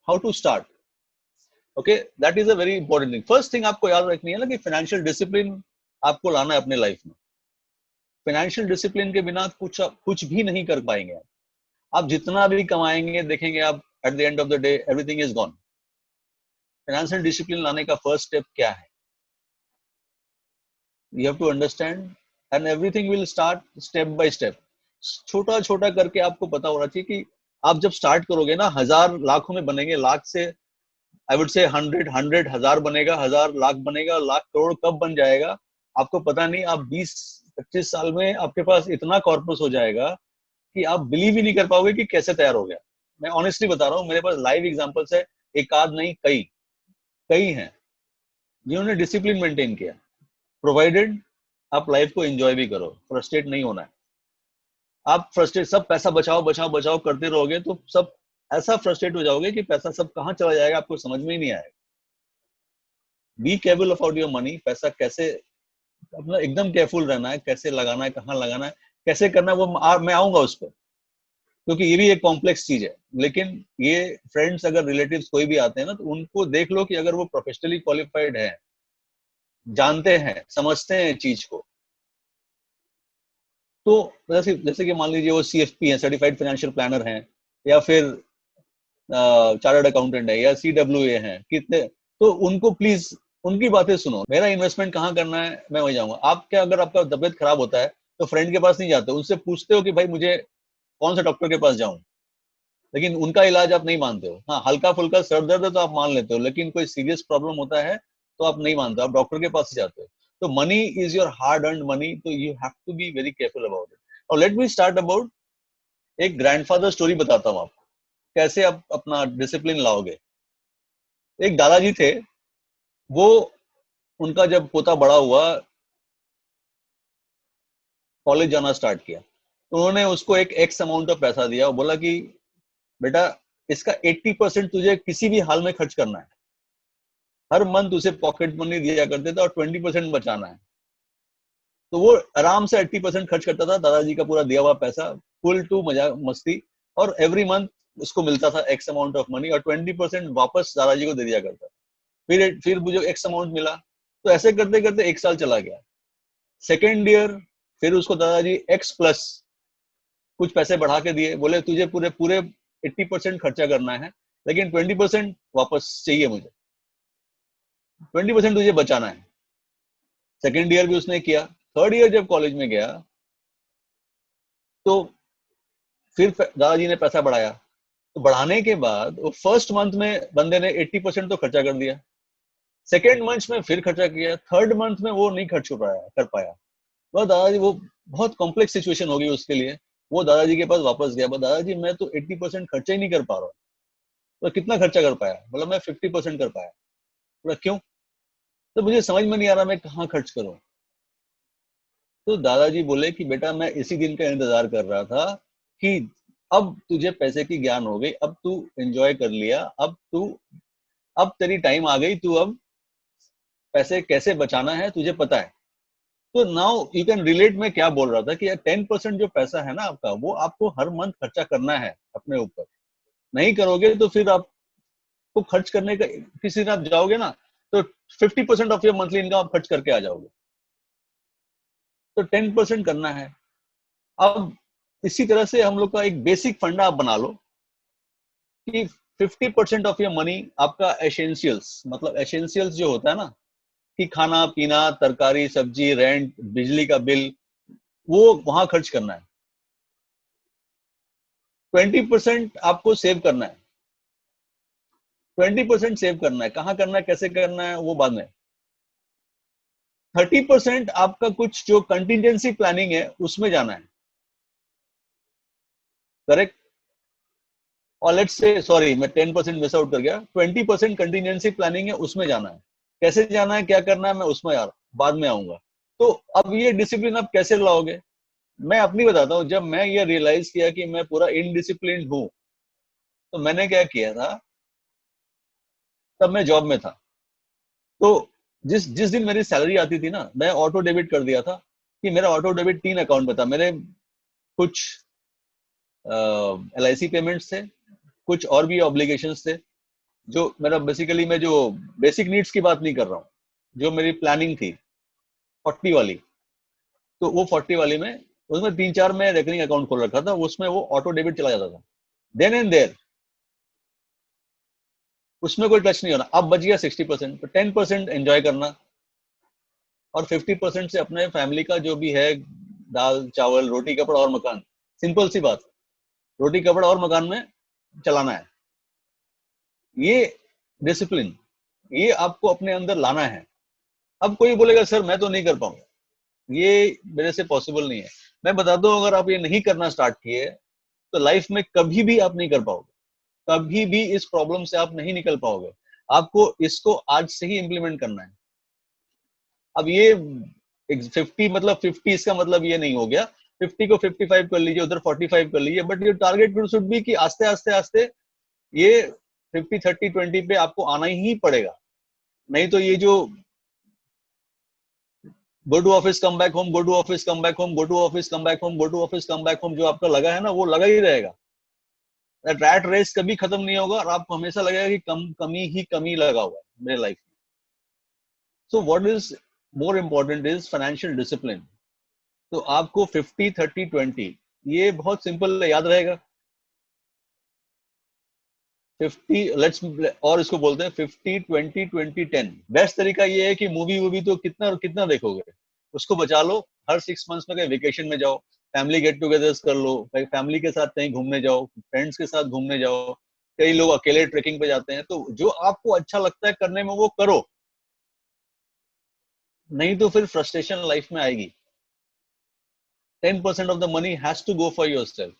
How to start. Okay, that is a very important thing. First thing आपको याद रखनी है ना कि फाइनेंशियल डिसिप्लिन आपको लाना है अपने लाइफ में। फाइनेंशियल डिसिप्लिन के बिना कुछ भी नहीं कर पाएंगे आप जितना भी कमाएंगे देखेंगे आप at the end of the day everything is gone. Financial discipline लाने का फर्स्ट स्टेप क्या है? You have to understand and everything will start step by step. छोटा छोटा करके आपको पता होना चाहिए कि आप जब स्टार्ट करोगे ना, 1000 लाखों में बनेंगे, लाख से आई वुड से 100 1000 बनेगा, 1000 लाख बनेगा, लाख करोड़ कब बन जाएगा आपको पता नहीं। आप 20-25 साल में आपके पास इतना कॉर्पस हो जाएगा कि आप बिलीव ही नहीं कर पाओगे कि कैसे तैयार हो गया। मैं ऑनेस्टली बता रहा हूँ, मेरे पास लाइव एग्जांपल्स है, एक आध नहीं कई कई हैं जिन्होंने डिसिप्लिन मेंटेन किया। प्रोवाइडेड आप लाइफ को एंजॉय भी करो, फ्रस्ट्रेट नहीं होना है। आप फ्रस्ट्रेट सब पैसा बचाओ बचाओ बचाओ करते रहोगे तो सब ऐसा फ्रस्ट्रेट हो जाओगे कि पैसा सब कहाँ चला जाएगा आपको समझ में ही नहीं आएगा। Be careful about your money. पैसा कैसे अपना एकदम केयरफुल रहना है, कैसे लगाना है, कहाँ लगाना है, कैसे करना है, वो मैं आऊंगा उस पर, क्योंकि ये भी एक कॉम्प्लेक्स चीज है। लेकिन ये फ्रेंड्स अगर रिलेटिव्स कोई भी आते हैं ना, तो उनको देख लो कि अगर वो प्रोफेशनली क्वालिफाइड है, जानते हैं, समझते हैं चीज को, तो जैसे जैसे कि मान लीजिए वो CFP है, सर्टिफाइड फाइनेंशियल प्लानर हैं, या फिर चार्टर्ड अकाउंटेंट है, या CWA है, कितने, तो उनको प्लीज उनकी बातें सुनो। मेरा इन्वेस्टमेंट कहाँ करना है मैं वही जाऊंगा। आप क्या, अगर आपका तबियत खराब होता है तो फ्रेंड के पास नहीं जाते, उनसे पूछते हो कि भाई मुझे कौन सा डॉक्टर के पास जाऊं, लेकिन उनका इलाज आप नहीं मानते हो। हाँ, हल्का फुल्का सर दर्द है तो आप मान लेते हो, लेकिन कोई सीरियस प्रॉब्लम होता है तो आप नहीं मानते, आप डॉक्टर के पास ही जाते हो। तो money is your hard earn money, तो you have to be very careful about it. और लेट मी स्टार्ट अबाउट एक ग्रैंडफादर स्टोरी बताता हूँ आपको, कैसे आप अपना डिसिप्लिन लाओगे। एक दादाजी थे, वो उनका जब पोता बड़ा हुआ, कॉलेज जाना स्टार्ट किया, तो उन्होंने उसको एक एक्स अमाउंट ऑफ पैसा दिया और बोला कि बेटा इसका 80% तुझे किसी भी हाल में खर्च करना है। हर मंथ उसे पॉकेट मनी दिया करते थे और 20% बचाना है। तो वो आराम से 80% खर्च करता था, दादाजी का पूरा दिया हुआ पैसा, फुल टू मजा मस्ती। और एवरी मंथ उसको मिलता था एक्स अमाउंट ऑफ मनी, और 20% वापस दादाजी को दे दिया करता। फिर मुझे एक्स अमाउंट मिला, तो ऐसे करते करते 1 साल चला गया। सेकेंड ईयर फिर उसको दादाजी एक्स प्लस कुछ पैसे बढ़ा के दिए, बोले तुझे पूरे पूरे 80% खर्चा करना है, लेकिन 20% वापस चाहिए मुझे, 20% तुझे बचाना है। सेकेंड ईयर भी उसने किया। थर्ड ईयर जब कॉलेज में गया तो फिर दादाजी ने पैसा बढ़ाया। तो बढ़ाने के बाद वो फर्स्ट मंथ में बंदे ने 80% तो खर्चा कर दिया, सेकेंड मंथ में फिर खर्चा किया, थर्ड मंथ में वो नहीं खर्च कर पाया। वह दादाजी, वो बहुत कॉम्प्लेक्स सिचुएशन हो गई उसके लिए। वो दादाजी के पास वापस गया, दादाजी मैं तो 80% खर्चा ही नहीं कर पा रहा हूँ। तो कितना खर्चा कर पाया? बोला मैं 50% कर पाया। बोला क्यों? तो मुझे समझ में नहीं आ रहा मैं कहाँ खर्च करूं। तो दादाजी बोले कि बेटा मैं इसी दिन का इंतजार कर रहा था कि अब तुझे पैसे की ज्ञान हो गई, अब तू एंजॉय कर लिया, अब तेरी टाइम आ गई, तू अब पैसे कैसे बचाना है तुझे पता है। तो नाउ यू कैन रिलेट मैं क्या बोल रहा था कि 10% जो पैसा है ना आपका, वो आपको हर मंथ खर्चा करना है अपने ऊपर। नहीं करोगे तो फिर आपको खर्च करने का, किसी दिन आप जाओगे ना तो 50% ऑफ योर मंथली इनकम आप खर्च करके आ जाओगे। तो 10% करना है। अब इसी तरह से हम लोग का एक बेसिक फंडा आप बना लो कि 50% ऑफ योर मनी आपका एसेंशियल्स, मतलब एसेंशियल्स जो होता है ना, कि खाना पीना, तरकारी सब्जी, रेंट, बिजली का बिल, वो वहां खर्च करना है। 20% आपको सेव करना है। 20% सेव करना है, कहाँ करना है, कैसे करना है, वो बाद में। 30% आपका कुछ जो कंटिजेंसी प्लानिंग है उसमें जाना है, करेक्ट। और लेट्स से, सॉरी मैं 10% मिस आउट कर गया, 20% कंटिजेंसी प्लानिंग है, उसमें जाना है। कैसे जाना है, क्या करना है, मैं उसमें यार बाद में आऊंगा। तो अब ये डिसिप्लिन आप कैसे लाओगे? मैं अपनी बताता हूँ। जब मैं ये रियलाइज किया कि मैं पूरा इनडिसिप्लिन हूँ, तो मैंने क्या किया था, तब मैं जॉब में था। तो जिस जिस दिन मेरी सैलरी आती थी ना, मैं ऑटो डेबिट कर दिया था। कि मेरा ऑटो डेबिट 3 अकाउंट में था मेरे। कुछ LIC पेमेंट्स थे, कुछ और भी ऑब्लिगेशंस थे, जो मेरा बेसिकली, मैं जो बेसिक नीड्स की बात नहीं कर रहा हूँ, जो मेरी प्लानिंग थी 40 वाली, तो वो 40 वाली में उसमें 3-4 में रेकरिंग अकाउंट खोल रखा था, उसमें वो ऑटो डेबिट चला जाता था देन एंड देयर, उसमें कोई टच नहीं होना। अब बच गया 60%, तो 10% एंजॉय करना, और 50% से अपने फैमिली का जो भी है, दाल चावल रोटी कपड़ा और मकान, सिंपल सी बात, रोटी कपड़ा और मकान में चलाना है। ये डिसिप्लिन, ये आपको अपने अंदर लाना है। अब कोई बोलेगा सर मैं तो नहीं कर पाऊंगा, ये मेरे से पॉसिबल नहीं है। मैं बताता हूँ, अगर आप ये नहीं करना स्टार्ट किए तो लाइफ में कभी भी आप नहीं कर पाओगे, कभी भी इस प्रॉब्लम से आप नहीं निकल पाओगे। आपको इसको आज से ही इंप्लीमेंट करना है। अब ये 50 मतलब 50, इसका मतलब ये नहीं हो गया 50 को 55 कर लीजिए, उधर 45 कर लीजिए, बट ये टारगेट शुड बी कि आस्ते आस्ते आस्ते ये 50-30-20 पे आपको आना ही पड़ेगा। नहीं तो ये जो go to office come back home, go to office come back home, go to office come back home, go to office come back home जो आपका लगा है ना, वो लगा ही रहेगा। रैट रेस कभी खत्म नहीं होगा, और आपको हमेशा लगेगा कि कमी ही कमी लगा हुआ है मेरे लाइफ में। So what is more important is financial discipline. तो आपको 50-30-20 ये बहुत सिंपल याद रहेगा। 50 लेट्स, और इसको बोलते हैं 50-20-20-10। बेस्ट तरीका ये है कि मूवी वूवी तो कितना कितना देखोगे, उसको बचा लो। हर 6 मंथ्स में कहीं वेकेशन में जाओ, फैमिली गेट टुगेदर्स कर लो, कहीं फैमिली के साथ कहीं घूमने जाओ, फ्रेंड्स के साथ घूमने जाओ। कई लोग अकेले ट्रेकिंग पे जाते हैं, तो जो आपको अच्छा लगता है करने में वो करो, नहीं तो फिर फ्रस्ट्रेशन लाइफ में आएगी। 10% of the money has to go for your self.